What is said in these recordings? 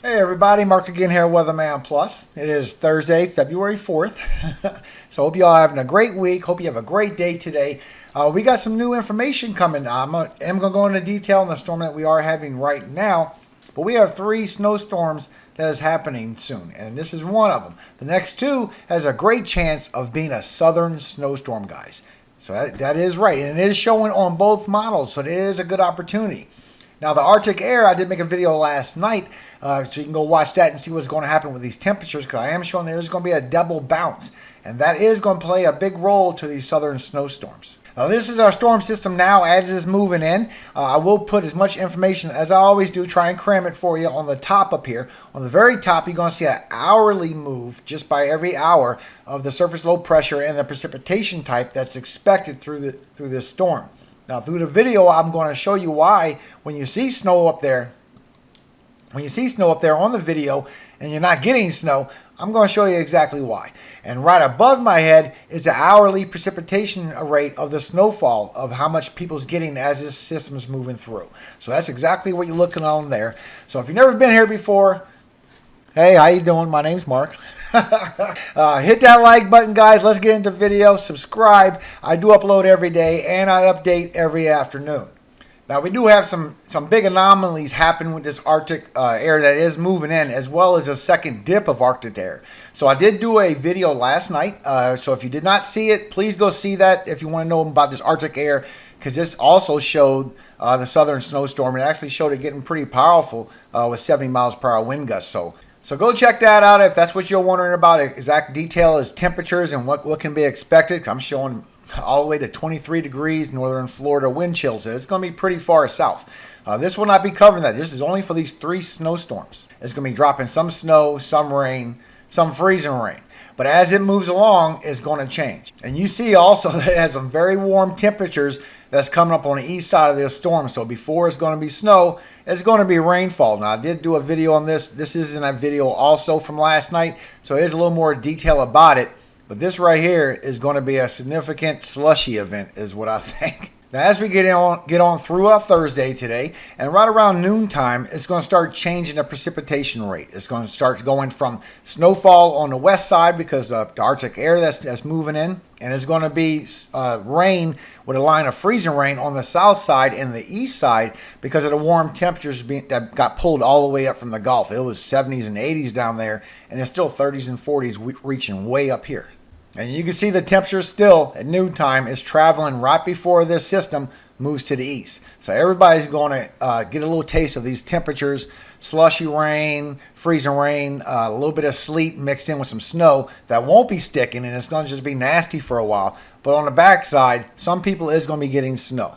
Hey everybody, Mark again here, Weatherman Plus. It is Thursday, February 4th. So hope you all having a great week. Hope you have a great day today. We got some new information coming. I'm going to go into detail on the storm that we are having right now. But we have 3 snowstorms that is happening soon, and this is one of them. The next 2 has a great chance of being a southern snowstorm, guys. So that is right, and it is showing on both models, so it is a good opportunity. Now, the Arctic air, I did make a video last night, so you can go watch that and see what's going to happen with these temperatures, because I am showing there's going to be a double bounce, and that is going to play a big role to these southern snowstorms. Now, this is our storm system now as it's moving in. I will put as much information as I always do, try and cram it for you on the top up here. On the very top, you're going to see an hourly move just by every hour of the surface low pressure and the precipitation type that's expected through this storm. Now, through the video, I'm going to show you why when you see snow up there, on the video and you're not getting snow, I'm going to show you exactly why. And right above my head is the hourly precipitation rate of the snowfall of how much people's getting as this system is moving through. So that's exactly what you're looking on there. So if you've never been here before, hey, how you doing? My name's Mark. Hit that like button, guys. Let's get into the video. Subscribe. I do upload every day, and I update every afternoon. Now, we do have some big anomalies happen with this Arctic air that is moving in, as well as a second dip of Arctic air. So I did do a video last night. So if you did not see it, please go see that if you want to know about this Arctic air, because this also showed the southern snowstorm. It actually showed it getting pretty powerful with 70 miles per hour wind gusts. So go check that out if that's what you're wondering about. Exact detail is temperatures and what can be expected. I'm showing all the way to 23 degrees northern Florida wind chills. It's going to be pretty far south. This will not be covering that. This is only for these 3 snowstorms. It's going to be dropping some snow, some rain, some freezing rain. But as it moves along, it's going to change. And you see also that it has some very warm temperatures that's coming up on the east side of this storm. So before it's going to be snow, it's going to be rainfall. Now, I did do a video on this. This is in a video also from last night. So there's a little more detail about it. But this right here is going to be a significant slushy event is what I think. Now, as we get on through our Thursday today, and right around noontime, it's going to start changing the precipitation rate. It's going to start going from snowfall on the west side because of the Arctic air that's moving in, and it's going to be rain with a line of freezing rain on the south side and the east side because of the warm temperatures that got pulled all the way up from the Gulf. It was 70s and 80s down there, and it's still 30s and 40s reaching way up here. And you can see the temperature still at noontime is traveling right before this system moves to the east. So everybody's going to get a little taste of these temperatures, slushy rain, freezing rain, a little bit of sleet mixed in with some snow that won't be sticking, and it's going to just be nasty for a while. But on the backside, some people is going to be getting snow.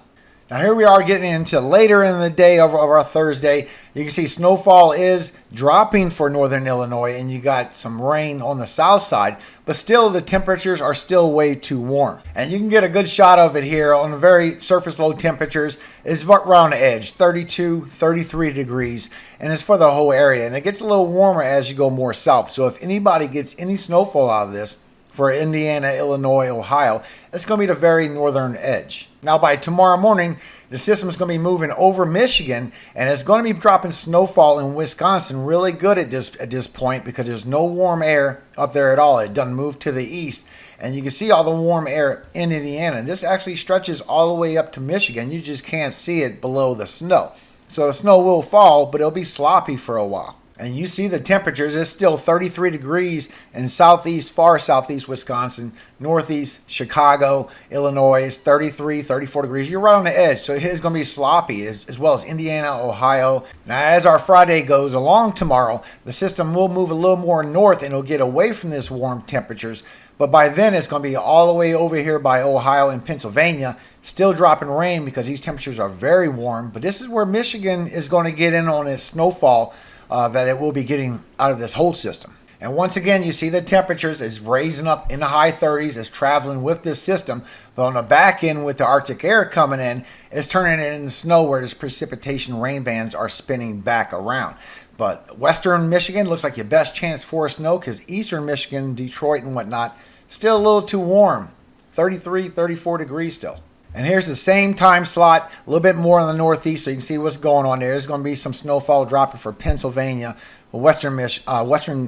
Now here we are getting into later in the day of our Thursday. You can see snowfall is dropping for northern Illinois, and you got some rain on the south side, but still the temperatures are still way too warm. And you can get a good shot of it here on the very surface low temperatures. It's around the edge, 32, 33 degrees, and it's for the whole area. And it gets a little warmer as you go more south. So if anybody gets any snowfall out of this, for Indiana, Illinois, Ohio, it's going to be the very northern edge. Now, by tomorrow morning, the system is going to be moving over Michigan, and it's going to be dropping snowfall in Wisconsin really good at this point because there's no warm air up there at all. It doesn't move to the east, and you can see all the warm air in Indiana. This actually stretches all the way up to Michigan. You just can't see it below the snow. So the snow will fall, but it'll be sloppy for a while. And you see the temperatures, it's still 33 degrees in far southeast Wisconsin, northeast Chicago, Illinois, 33, 34 degrees. You're right on the edge, so it is going to be sloppy, as well as Indiana, Ohio. Now, as our Friday goes along tomorrow, the system will move a little more north, and it'll get away from this warm temperatures. But by then, it's going to be all the way over here by Ohio and Pennsylvania, still dropping rain because these temperatures are very warm. But this is where Michigan is going to get in on its snowfall that it will be getting out of this whole system. And once again, you see the temperatures is raising up in the high 30s, is traveling with this system. But on the back end with the Arctic air coming in, it's turning it into snow where this precipitation rain bands are spinning back around. But western Michigan looks like your best chance for snow because eastern Michigan, Detroit and whatnot, still a little too warm. 33, 34 degrees still. And here's the same time slot, a little bit more in the northeast, so you can see what's going on there. There's going to be some snowfall dropping for Pennsylvania, western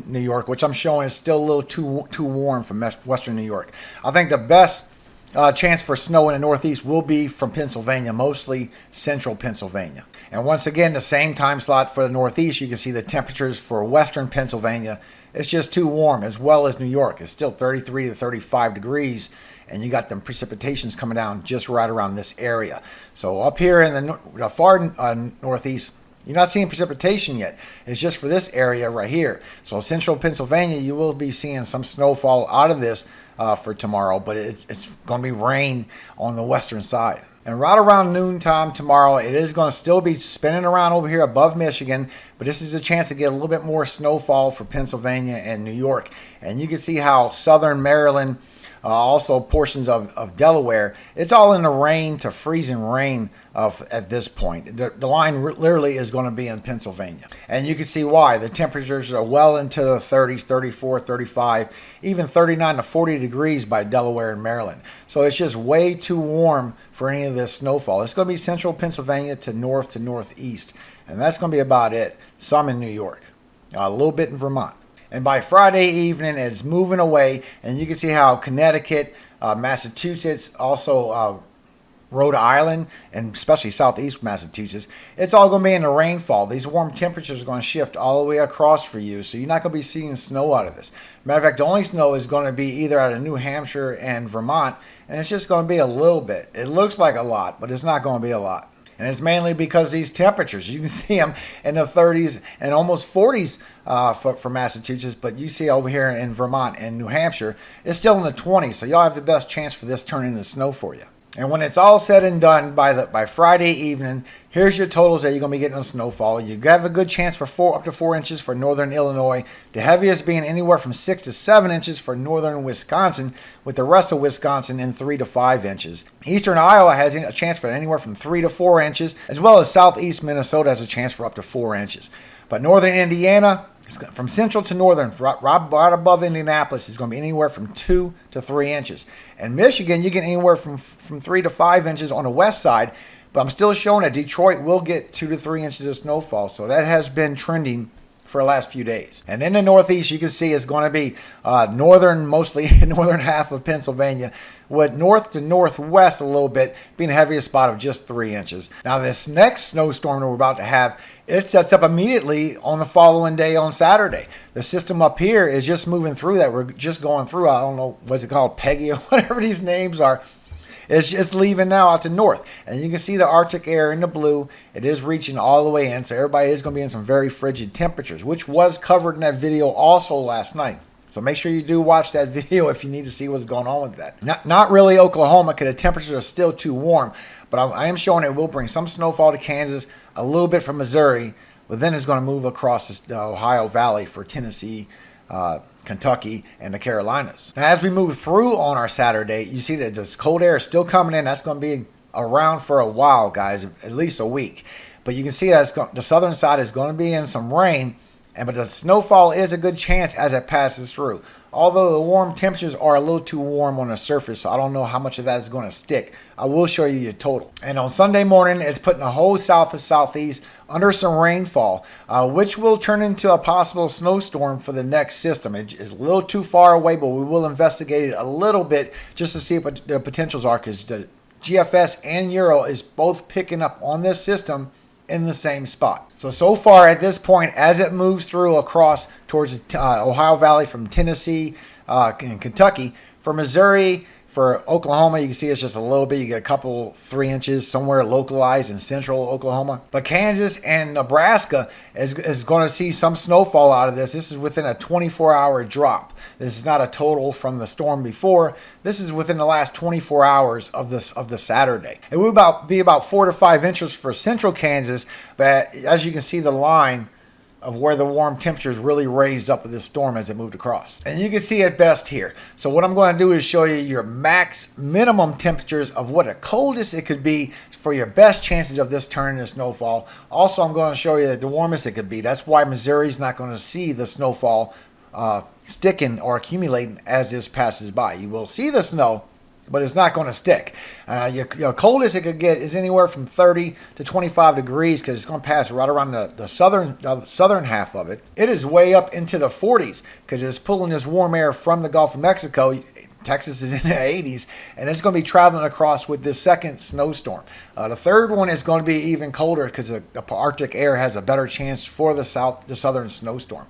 New York, which I'm showing is still a little too warm for western New York. I think the best chance for snow in the northeast will be from Pennsylvania, mostly central Pennsylvania. And once again, the same time slot for the northeast, you can see the temperatures for western Pennsylvania. It's just too warm, as well as New York. It's still 33 to 35 degrees, and you got them precipitations coming down just right around this area. So up here in the far northeast, you're not seeing precipitation yet. It's just for this area right here. So central Pennsylvania, you will be seeing some snowfall out of this for tomorrow, but it's going to be rain on the western side. And right around noontime tomorrow, it is going to still be spinning around over here above Michigan, but this is a chance to get a little bit more snowfall for Pennsylvania and New York. And you can see how southern Maryland, also portions of Delaware, it's all in the rain to freezing rain at this point. The line literally is going to be in Pennsylvania. And you can see why. The temperatures are well into the 30s, 34, 35, even 39 to 40 degrees by Delaware and Maryland. So it's just way too warm for any of this snowfall. It's going to be central Pennsylvania to northeast. And that's going to be about it. Some in New York, a little bit in Vermont. And by Friday evening, it's moving away, and you can see how Connecticut, Massachusetts, also Rhode Island, and especially southeast Massachusetts, it's all going to be in the rainfall. These warm temperatures are going to shift all the way across for you, so you're not going to be seeing snow out of this. Matter of fact, the only snow is going to be either out of New Hampshire and Vermont, and it's just going to be a little bit. It looks like a lot, but it's not going to be a lot. And it's mainly because of these temperatures. You can see them in the 30s and almost 40s for Massachusetts, but you see over here in Vermont and New Hampshire, it's still in the 20s. So y'all have the best chance for this turning into snow for you. And when it's all said and done by Friday evening, here's your totals that you're going to be getting on snowfall. You have a good chance for up to 4 inches for northern Illinois. The heaviest being anywhere from 6 to 7 inches for northern Wisconsin, with the rest of Wisconsin in 3 to 5 inches. Eastern Iowa has a chance for anywhere from 3 to 4 inches, as well as southeast Minnesota has a chance for up to 4 inches. But northern Indiana, from central to northern, right above Indianapolis, is going to be anywhere from 2 to 3 inches. And Michigan, you get anywhere from 3 to 5 inches on the west side. But I'm still showing that Detroit will get 2 to 3 inches of snowfall. So that has been trending for the last few days. And in the northeast, you can see it's going to be mostly northern half of Pennsylvania, with north to northwest a little bit being the heaviest spot of just 3 inches. Now this next snowstorm that we're about to have, it sets up immediately on the following day on Saturday. The system up here is just moving through that. We're just going through, I don't know, what's it called, Peggy or whatever these names are. It's just leaving now out to north. And you can see the Arctic air in the blue. It is reaching all the way in. So everybody is going to be in some very frigid temperatures, which was covered in that video also last night. So make sure you do watch that video if you need to see what's going on with that. Not really Oklahoma, because the temperatures are still too warm. But I am showing it will bring some snowfall to Kansas, a little bit from Missouri. But then it's going to move across the Ohio Valley for Tennessee, Kentucky, and the Carolinas. Now, as we move through on our Saturday, you see that this cold air is still coming in. That's going to be around for a while, guys, at least a week. But you can see that the southern side is going to be in some rain, but the snowfall is a good chance as it passes through. Although the warm temperatures are a little too warm on the surface, so I don't know how much of that is going to stick. I will show you your total. And on Sunday morning, it's putting the whole south and southeast under some rainfall, which will turn into a possible snowstorm for the next system. It is a little too far away, but we will investigate it a little bit just to see what the potentials are, because the GFS and Euro is both picking up on this system in the same spot. So far at this point, as it moves through across towards the Ohio Valley from Tennessee and Kentucky, for Missouri, for Oklahoma, you can see it's just a little bit. You get a couple 3 inches somewhere localized in central Oklahoma. But Kansas and Nebraska is going to see some snowfall out of this. This is within a 24-hour drop. This is not a total from the storm before. This is within the last 24 hours of the Saturday. It will be about 4 to 5 inches for central Kansas, but as you can see, the line of where the warm temperatures really raised up with this storm as it moved across. And you can see it best here. So what I'm going to do is show you your minimum temperatures of what the coldest it could be for your best chances of this turning to snowfall. Also, I'm going to show you that the warmest it could be. That's why Missouri's not going to see the snowfall sticking or accumulating as this passes by. You will see the snow, but it's not going to stick. Your coldest it could get is anywhere from 30 to 25 degrees because it's going to pass right around the southern half of it. It is way up into the 40s because it's pulling this warm air from the Gulf of Mexico. Texas is in the 80s, and it's going to be traveling across with this second snowstorm. The third one is going to be even colder because the Arctic air has a better chance for the southern snowstorm.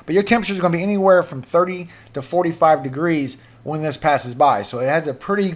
But your temperature is going to be anywhere from 30 to 45 degrees when this passes by. So it has a pretty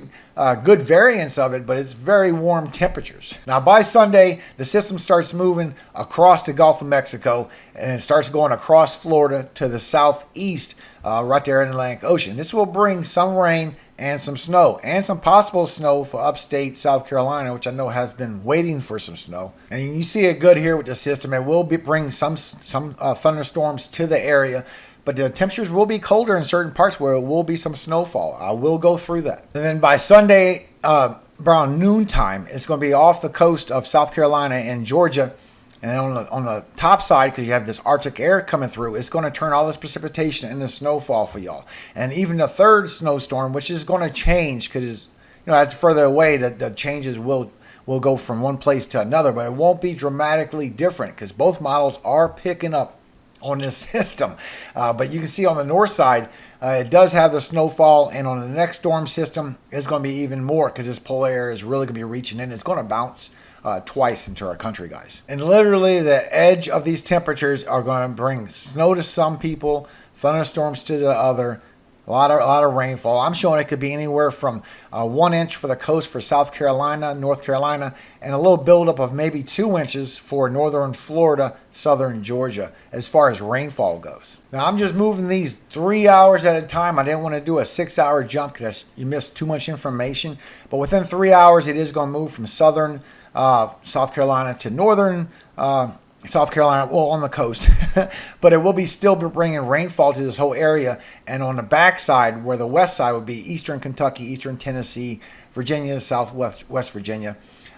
good variance of it, but it's very warm temperatures. Now by Sunday, the system starts moving across the Gulf of Mexico, and it starts going across Florida to the southeast, right there in the Atlantic Ocean. This will bring some rain and some snow, and some possible snow for upstate South Carolina, which I know has been waiting for some snow. And you see it good here with the system. It will bring some thunderstorms to the area, but the temperatures will be colder in certain parts where it will be some snowfall. I will go through that. And then by Sunday, around noontime, it's going to be off the coast of South Carolina and Georgia. And on the top side, because you have this Arctic air coming through, it's going to turn all this precipitation into snowfall for y'all. And even the third snowstorm, which is going to change because that's further away, the changes will go from one place to another, but it won't be dramatically different because both models are picking up on this system. But you can see on the north side, it does have the snowfall, and on the next storm system, it's going to be even more because this polar air is really going to be reaching in. It's going to bounce twice into our country, guys. And literally the edge of these temperatures are going to bring snow to some people, thunderstorms to the other, a lot of rainfall. I'm showing it could be anywhere from 1 inch for the coast for South Carolina, North Carolina, and a little buildup of maybe 2 inches for northern Florida, southern Georgia, as far as rainfall goes. Now, I'm just moving these 3 hours at a time. I didn't want to do a 6-hour jump because you missed too much information. But within 3 hours, it is going to move from southern South Carolina to northern South Carolina, well, on the coast, but it will be still bringing rainfall to this whole area. And on the backside, where the west side would be eastern Kentucky, eastern Tennessee, Virginia, West Virginia,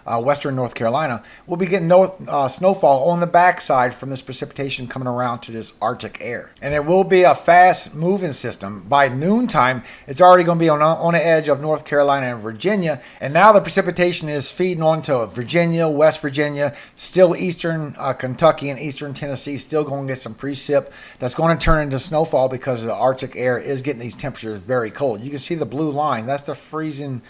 western North Carolina, we'll be getting snowfall on the backside from this precipitation coming around to this Arctic air. And it will be a fast moving system. By noontime, it's already going to be on the edge of North Carolina and Virginia. And now the precipitation is feeding onto Virginia, West Virginia, still eastern Kentucky and eastern Tennessee, still going to get some precip that's going to turn into snowfall because the Arctic air is getting these temperatures very cold. You can see the blue line. That's the freezing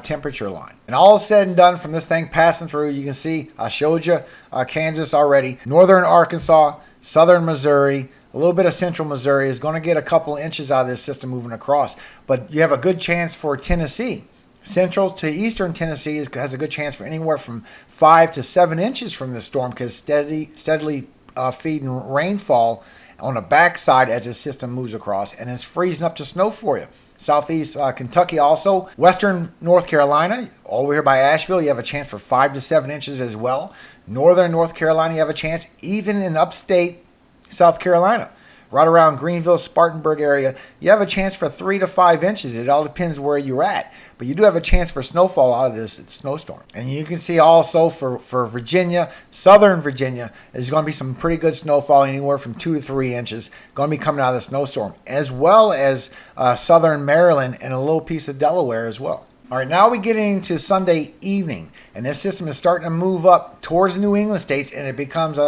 temperature line. And all said and done from this thing passing through, you can see I showed you Kansas already. Northern Arkansas, southern Missouri, a little bit of central Missouri is going to get a couple inches out of this system moving across. But you have a good chance for Tennessee. Central to eastern Tennessee has a good chance for anywhere from 5 to 7 inches from this storm because steadily feeding rainfall on the backside as this system moves across, and it's freezing up to snow for you. Southeast Kentucky also. Western North Carolina, over here by Asheville, you have a chance for 5 to 7 inches as well. Northern North Carolina, you have a chance. Even in upstate South Carolina, right around Greenville, Spartanburg area, you have a chance for 3 to 5 inches. It all depends where you're at. But you do have a chance for snowfall out of this snowstorm. And you can see also for Virginia, southern Virginia, there's going to be some pretty good snowfall, anywhere from 2 to 3 inches, going to be coming out of the snowstorm, as well as southern Maryland and a little piece of Delaware as well. All right, now we get into Sunday evening, and this system is starting to move up towards the New England states, and it becomes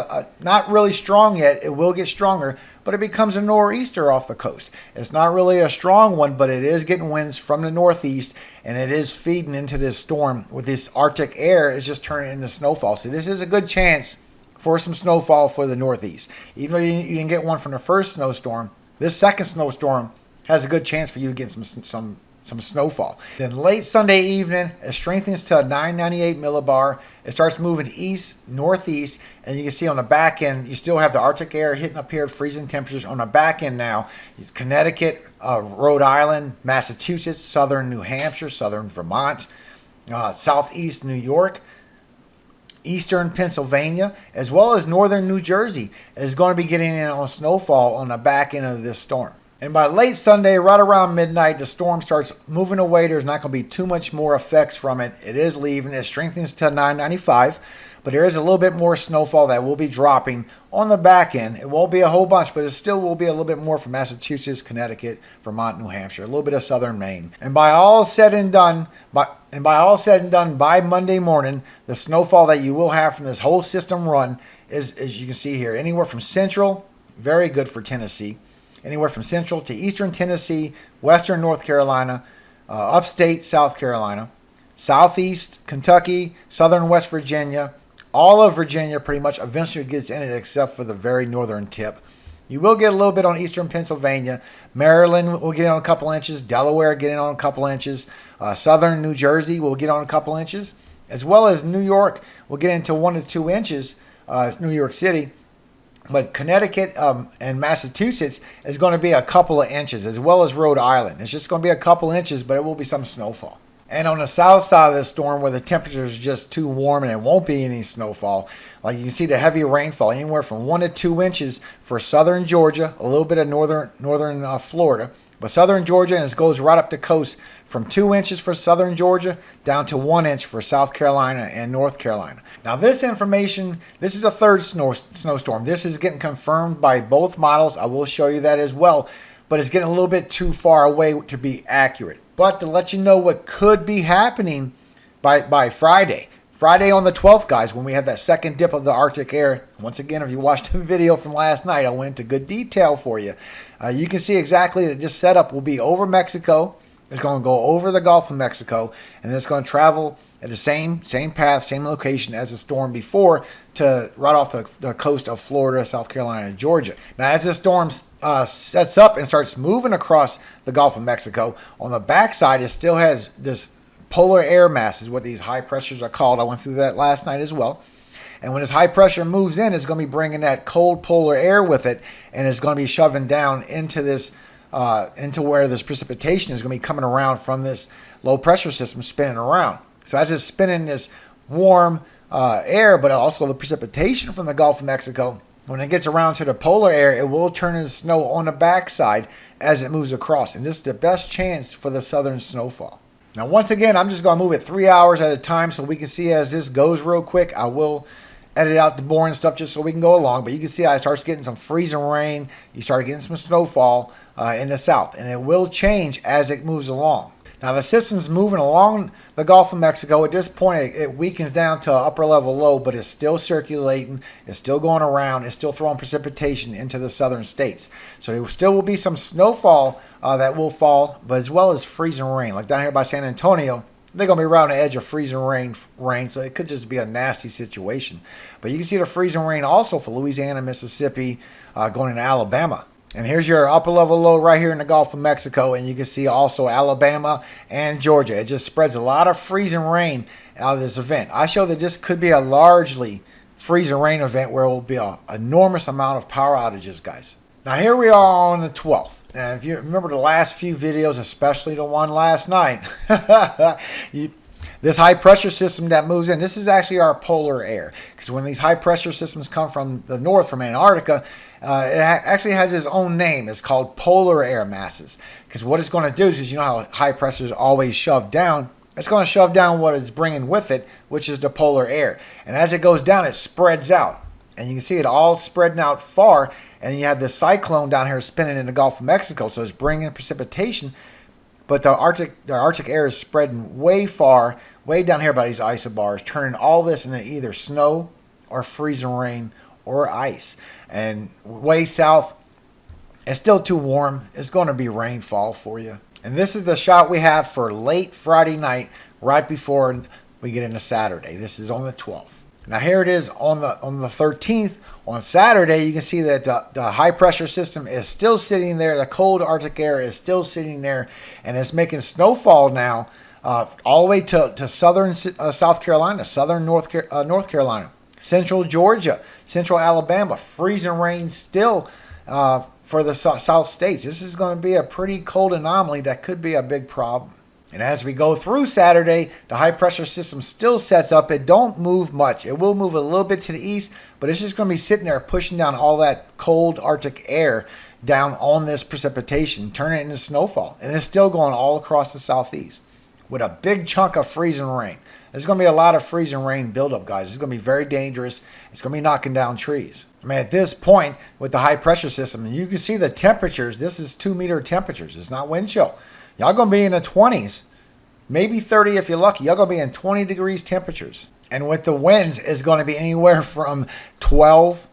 not really strong yet. It will get stronger, but it becomes a nor'easter off the coast. It's not really a strong one, but it is getting winds from the northeast, and it is feeding into this storm with this Arctic air. It's just turning into snowfall. So this is a good chance for some snowfall for the northeast. Even though you didn't get one from the first snowstorm, this second snowstorm has a good chance for you to get some snowfall. Then late Sunday evening, it strengthens to a 998 millibar. It starts moving east, northeast, and you can see on the back end, you still have the Arctic air hitting up here at freezing temperatures. On the back end now, Connecticut, Rhode Island, Massachusetts, southern New Hampshire, southern Vermont, southeast New York, eastern Pennsylvania, as well as northern New Jersey is going to be getting in on snowfall on the back end of this storm. And by late Sunday, right around midnight, the storm starts moving away. There's not going to be too much more effects from it. It is leaving. It strengthens to 995. But there is a little bit more snowfall that will be dropping on the back end. It won't be a whole bunch, but it still will be a little bit more from Massachusetts, Connecticut, Vermont, New Hampshire, a little bit of southern Maine. And by all said and done, by Monday morning, the snowfall that you will have from this whole system run is, as you can see here, anywhere from central, very good for Tennessee, anywhere from central to eastern Tennessee, western North Carolina, upstate South Carolina, southeast Kentucky, southern West Virginia. All of Virginia pretty much eventually gets in it except for the very northern tip. You will get a little bit on eastern Pennsylvania. Maryland will get on a couple inches. Delaware getting on a couple inches. Southern New Jersey will get on a couple inches. As well as New York will get into 1 to 2 inches, New York City. But Connecticut and Massachusetts is going to be a couple of inches, as well as Rhode Island. It's just going to be a couple inches, but it will be some snowfall. And on the south side of the storm, where the temperature is just too warm and there won't be any snowfall, like you can see the heavy rainfall, anywhere from 1 to 2 inches for southern Georgia, a little bit of northern Florida. But southern Georgia, and it goes right up the coast from 2 inches for southern Georgia down to 1 inch for South Carolina and North Carolina. Now this information, this is the third snowstorm. This is getting confirmed by both models. I will show you that as well. But it's getting a little bit too far away to be accurate. But to let you know what could be happening by Friday. Friday on the 12th, guys, when we have that second dip of the Arctic air. Once again, if you watched the video from last night, I went into good detail for you. You can see exactly that this setup will be over Mexico. It's going to go over the Gulf of Mexico, and then it's going to travel at the same path, same location as the storm before to right off the coast of Florida, South Carolina, and Georgia. Now, as the storm sets up and starts moving across the Gulf of Mexico, on the backside, it still has this polar air mass, is what these high pressures are called. I went through that last night as well. And when this high pressure moves in, it's going to be bringing that cold polar air with it, and it's going to be shoving down into this into where this precipitation is going to be coming around from this low pressure system spinning around. So as it's spinning this warm air, but also the precipitation from the Gulf of Mexico, when it gets around to the polar air, it will turn into snow on the backside as it moves across. And this is the best chance for the southern snowfall. Now, once again, I'm just going to move it 3 hours at a time so we can see as this goes real quick. I will edit out the boring stuff just so we can go along. But you can see I start getting some freezing rain. You start getting some snowfall in the south. And it will change as it moves along. Now, the system's moving along the Gulf of Mexico. At this point, it weakens down to upper level low, but it's still circulating. It's still going around. It's still throwing precipitation into the southern states. So there still will be some snowfall that will fall, but as well as freezing rain. Like down here by San Antonio, they're going to be around the edge of freezing rain, so it could just be a nasty situation. But you can see the freezing rain also for Louisiana, Mississippi, going into Alabama. And here's your upper level low right here in the Gulf of Mexico. And you can see also Alabama and Georgia. It just spreads a lot of freezing rain out of this event. I show that this could be a largely freezing rain event where it will be an enormous amount of power outages, guys. Now here we are on the 12th. And if you remember the last few videos, especially the one last night, this high pressure system that moves in, this is actually our polar air. Because when these high pressure systems come from the north, from Antarctica, it actually has its own name. It's called polar air masses. Because what it's going to do is, you know how high pressure is always shoved down. It's going to shove down what it's bringing with it, which is the polar air. And as it goes down, it spreads out. And you can see it all spreading out far. And you have this cyclone down here spinning in the Gulf of Mexico. So it's bringing precipitation. But the Arctic air is spreading way far, way down here by these isobars, turning all this into either snow or freezing rain or ice. And way south, it's still too warm. It's going to be rainfall for you. And this is the shot we have for late Friday night, right before we get into Saturday. This is on the 12th. Now here it is on the 13th. On Saturday, you can see that the high pressure system is still sitting there. The cold Arctic air is still sitting there, and it's making snowfall now all the way to southern South Carolina, southern North Carolina, central Georgia, central Alabama. Freezing rain still for the south states. This is going to be a pretty cold anomaly that could be a big problem. And as we go through Saturday, the high pressure system still sets up. It don't move much. It will move a little bit to the east, but it's just going to be sitting there pushing down all that cold Arctic air down on this precipitation, turning it into snowfall. And it's still going all across the southeast with a big chunk of freezing rain. There's going to be a lot of freezing rain buildup, guys. It's going to be very dangerous. It's going to be knocking down trees. I mean, at this point, with the high pressure system, you can see the temperatures. This is 2-meter temperatures. It's not wind chill. Y'all going to be in the 20s, maybe 30 if you're lucky. Y'all going to be in 20 degrees temperatures. And with the winds, it's going to be anywhere from 12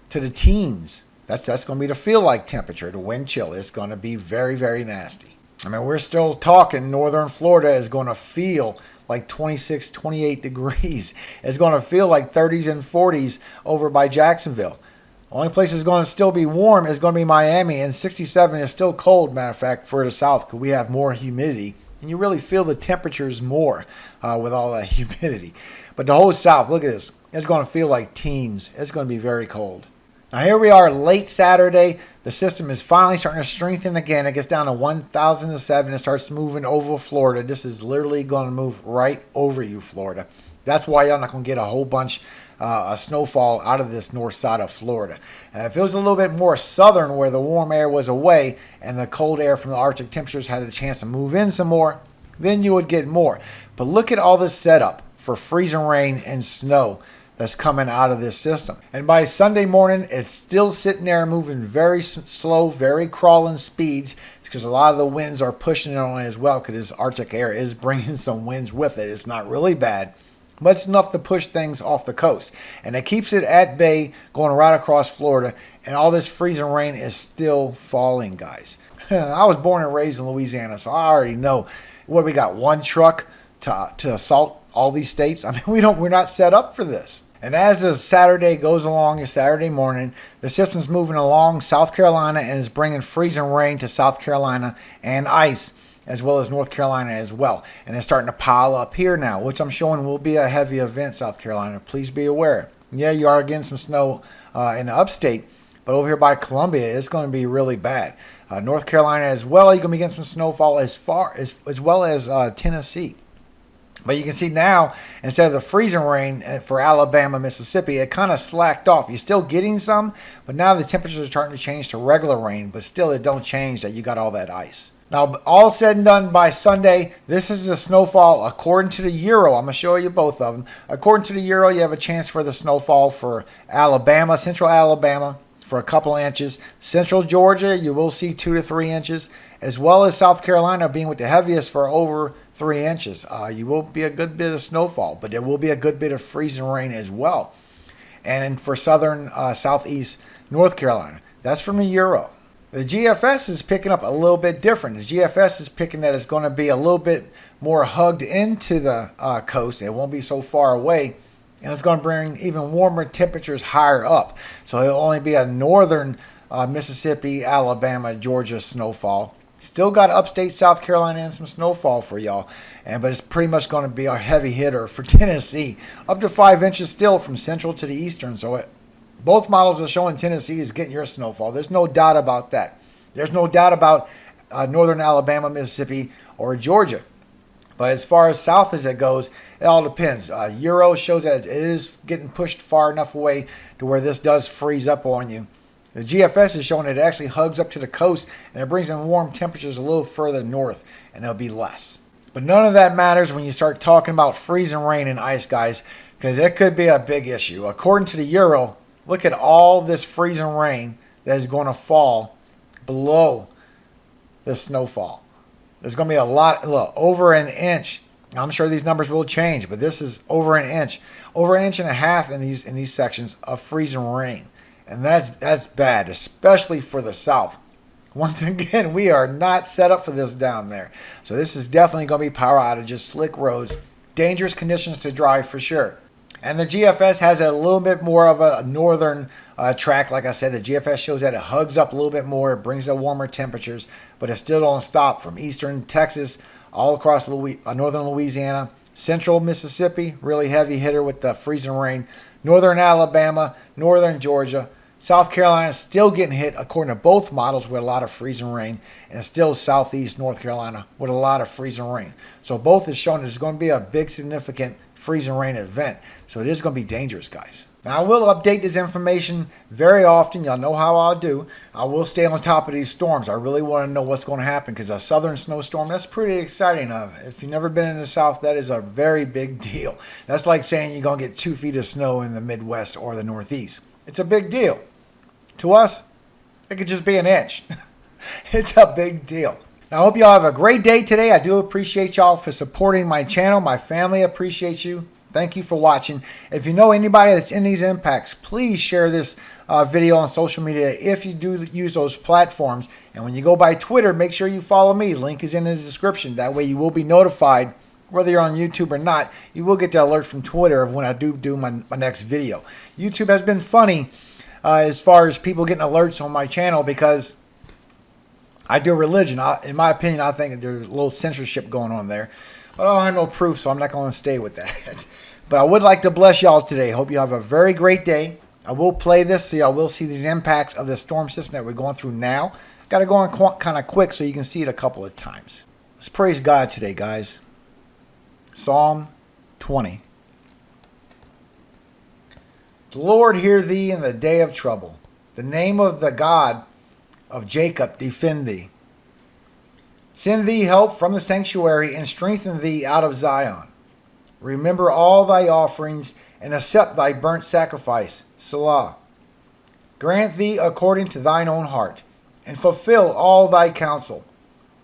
to the teens. That's going to be the feel-like temperature, the wind chill. It's going to be very, very nasty. I mean, we're still talking northern Florida is going to feel like 26, 28 degrees. It's going to feel like 30s and 40s over by Jacksonville. Only place is going to still be warm is going to be Miami, and 67 is still cold, matter of fact, for the south because we have more humidity. And you really feel the temperatures more with all that humidity. But the whole south, look at this. It's going to feel like teens. It's going to be very cold. Now here we are late Saturday. The system is finally starting to strengthen again. It gets down to 1,007. It starts moving over Florida. This is literally going to move right over you, Florida. That's why y'all not going to get a whole bunch of snowfall out of this north side of Florida. If it was a little bit more southern where the warm air was away and the cold air from the Arctic temperatures had a chance to move in some more, then you would get more. But look at all this setup for freezing rain and snow that's coming out of this system. And by Sunday morning, it's still sitting there moving very slow, very crawling speeds because a lot of the winds are pushing it on as well because this Arctic air is bringing some winds with it. It's not really bad, but it's enough to push things off the coast. And it keeps it at bay going right across Florida, and all this freezing rain is still falling, guys. I was born and raised in Louisiana, so I already know what we got. One truck to assault all these states. I mean, we're not set up for this. And as the Saturday goes along, Saturday morning, the system's moving along South Carolina and is bringing freezing rain to South Carolina and ice, as well as North Carolina as well. And it's starting to pile up here now, which I'm showing will be a heavy event, South Carolina. Please be aware. Yeah, you are getting some snow in the upstate, but over here by Columbia, it's going to be really bad. North Carolina as well, you're going to be getting some snowfall as well as Tennessee. But you can see now, instead of the freezing rain for Alabama, Mississippi, it kind of slacked off. You're still getting some, but now the temperatures are starting to change to regular rain, but still it don't change that you got all that ice. Now, all said and done by Sunday, this is the snowfall according to the Euro. I'm going to show you both of them. According to the Euro, you have a chance for the snowfall for Alabama, central Alabama, for a couple of inches. Central Georgia, you will see 2 to 3 inches, as well as South Carolina being with the heaviest for over 3 inches. You will be a good bit of snowfall, but there will be a good bit of freezing rain as well. And then for southern southeast North Carolina, that's from the Euro. The GFS is picking up a little bit different. The GFS is picking that it's going to be a little bit more hugged into the coast. It won't be so far away. And it's going to bring even warmer temperatures higher up. So it'll only be a northern Mississippi, Alabama, Georgia snowfall. Still got upstate South Carolina and some snowfall for y'all. But it's pretty much going to be a heavy hitter for Tennessee. Up to 5 inches still from central to the eastern. So both models are showing Tennessee is getting your snowfall. There's no doubt about that. There's no doubt about northern Alabama, Mississippi, or Georgia. But as far as south as it goes, it all depends. Euro shows that it is getting pushed far enough away to where this does freeze up on you. The GFS is showing it actually hugs up to the coast, and it brings in warm temperatures a little further north, and it'll be less. But none of that matters when you start talking about freezing rain and ice, guys, because it could be a big issue. According to the Euro, look at all this freezing rain that is going to fall below the snowfall. There's going to be a lot, look, over an inch. I'm sure these numbers will change, but this is over an inch and a half in these sections of freezing rain. And that's bad, especially for the south. Once again, we are not set up for this down there. So this is definitely going to be power outages, slick roads, dangerous conditions to drive for sure. And the GFS has a little bit more of a northern track. Like I said, the GFS shows that it hugs up a little bit more. It brings the warmer temperatures, but it still don't stop from eastern Texas all across northern Louisiana, central Mississippi, really heavy hitter with the freezing rain, northern Alabama, northern Georgia, South Carolina is still getting hit, according to both models, with a lot of freezing rain, and still southeast North Carolina with a lot of freezing rain. So both is showing there's going to be a big, significant freezing rain event. So it is going to be dangerous, guys. Now, I will update this information very often. Y'all know how I'll do. I will stay on top of these storms. I really want to know what's going to happen because a southern snowstorm, that's pretty exciting. If you've never been in the South, that is a very big deal. That's like saying you're going to get 2 feet of snow in the Midwest or the Northeast. It's a big deal. To us, it could just be an inch. It's a big deal. Now, I hope y'all have a great day today. I do appreciate y'all for supporting my channel. My family appreciates you. Thank you for watching. If you know anybody that's in these impacts, please share this video on social media if you do use those platforms. And when you go by Twitter, make sure you follow me. Link is in the description. That way you will be notified, whether you're on YouTube or not. You will get the alert from Twitter of when I do my next video. YouTube has been funny as far as people getting alerts on my channel because I do religion. In my opinion, I think there's a little censorship going on there. But I don't have no proof, so I'm not going to stay with that. But I would like to bless y'all today. Hope you have a very great day. I will play this so y'all will see these impacts of the storm system that we're going through now. Got to go on kind of quick so you can see it a couple of times. Let's praise God today, guys. Psalm 20. The Lord hear thee in the day of trouble. The name of the God of Jacob defend thee. Send thee help from the sanctuary and strengthen thee out of Zion. Remember all thy offerings and accept thy burnt sacrifice. Selah. Grant thee according to thine own heart and fulfill all thy counsel.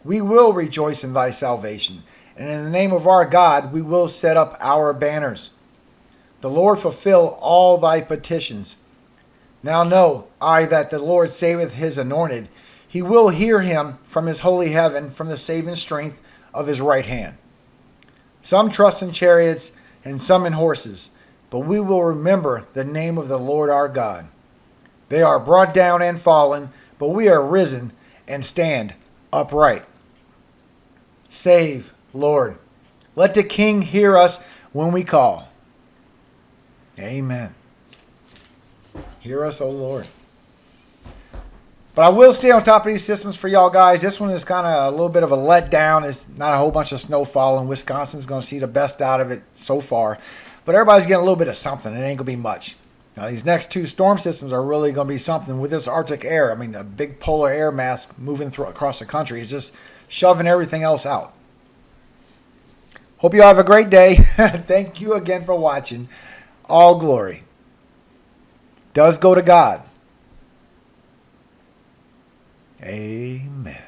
We will rejoice in thy salvation, and in the name of our God we will set up our banners. The Lord fulfill all thy petitions. Now know I that the Lord saveth his anointed. He will hear him from his holy heaven, from the saving strength of his right hand. Some trust in chariots and some in horses, but we will remember the name of the Lord our God. They are brought down and fallen, but we are risen and stand upright. Save, Lord. Let the King hear us when we call. Amen. Hear us, O Lord. But I will stay on top of these systems for y'all guys. This one is kind of a little bit of a letdown. It's not a whole bunch of snowfall, and Wisconsin's going to see the best out of it so far. But everybody's getting a little bit of something. It ain't going to be much. Now, these next two storm systems are really going to be something with this Arctic air. I mean, a big polar air mass moving through across the country is just shoving everything else out. Hope you all have a great day. Thank you again for watching. All glory does go to God. Amen.